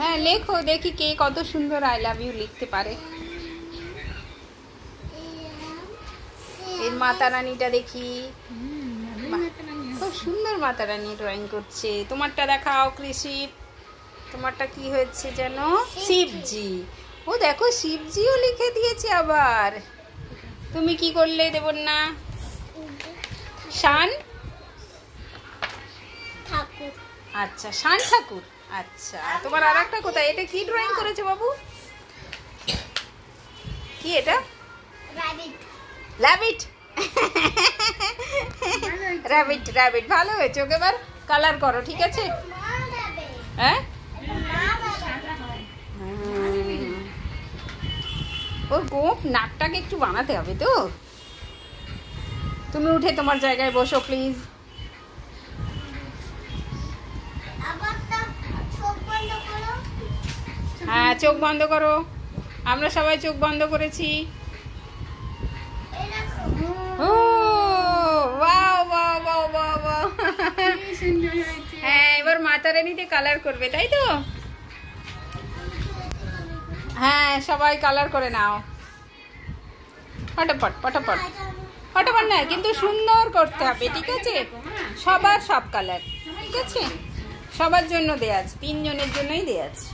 হ্যাঁ লেখো, দেখি কে কত সুন্দর আই লাভ ইউ লিখতে পারে। এর মাতা রানীটা দেখি, খুব সুন্দর মাতা রানী ড্রয়িং করছে। তোমারটা দেখাও কৃষিপ, তোমারটা কি হয়েছে যেন? শিবজি। ও দেখো শিবজিও লিখে দিয়েছে আবার। তুমি কি করলে দেবন্না? শান ঠাকুর। আচ্ছা শান ঠাকুর। আচ্ছা তোমার আর একটা কোথায়? এটা কি ড্রয়িং করেছে বাবু? কি এটা? র্যাবিট। র্যাবিট র্যাবিট ভালো হয়েছে। ওকে এবার কালার করো, ঠিক আছে? হ্যাঁ ওর গোপ নাকটাকে একটু বানাতে হবে তো। তুমি উঠে তোমার জায়গায় বসো প্লিজ। হ্যাঁ চোখ বন্ধ করো, আমরা সবাই চোখ বন্ধ করেছি। ও wow wow wow wow wow. হ্যাঁ এবার মাতা রানীতে কালার করবে, তাই তো? হ্যাঁ সবাই কালার করে নাও, ফটাফট ফটাফট ফটাফট। না কিন্তু সুন্দর করতে হবে, ঠিক আছে? সবার সব কালার, ঠিক আছে? সবার জন্য দেয়া আছে, 3 জনের জন্যই দেয়া আছে।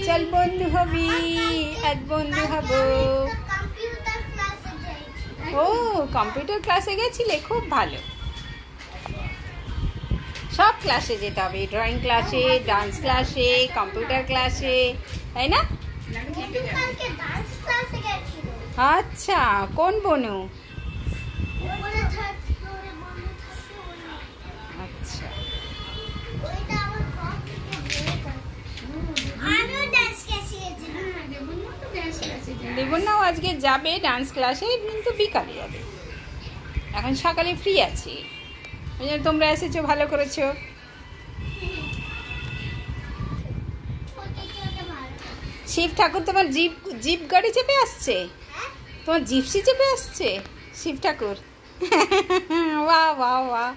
চল বন্ধু হবি, এক বন্ধু হব। ও কম্পিউটার ক্লাসে গেছিলে, খুব ভালো। সব ক্লাসে যেতে হবে, ড্রয়িং ক্লাসে, ডান্স ক্লাসে, কম্পিউটার ক্লাসে, তাই না? আচ্ছা কোন বনু? আচ্ছা দেবন্নাও আজকে যাবে ডান্স ক্লাসে, কিন্তু বিকালে যাবে, এখন সকালে ফ্রি আছে। ওই জন্য তোমরা এসেছো, ভালো করেছো। শিব ঠাকুর তোমার জিপ গাড়ি চেপে আসছে, তোমার জিপসি চেপে আসছে শিব ঠাকুর। বাহ বাহ বাহ।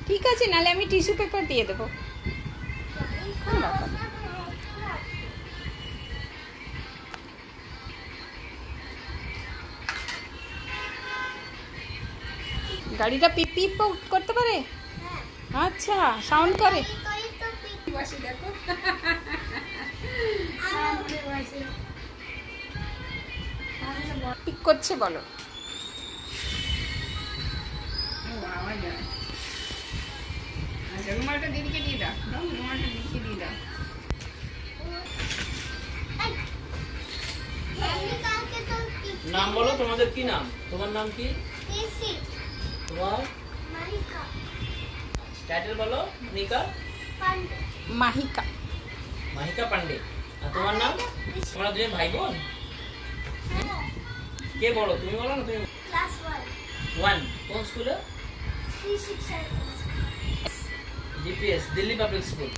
ঠিক আছে, নাহলে আমি টিস্যু পেপার দিয়ে দেবো। গাড়িটা পিপ পিপ করতে পারে? আচ্ছা সাউন্ড করে। পিক করছে বলো। রুমালটা দিদিকে দিয়ে দাও, রুমালটা দিদিকে দিয়ে দাও। নাম বলো, তোমাদের কি নাম? তোমার নাম কি? তোমার টাইটেল বলো। নিকা পান্ডে। মাহিকা। মাহিকা পান্ডে। আর তোমার নাম? তোমরা দুজন ভাই বোন? কে বলো? তুমি বলো না? তুমি ক্লাস 1 কোন স্কুলে? 367 ডিপিএস, দিল্লি পাবলিক স্কুল।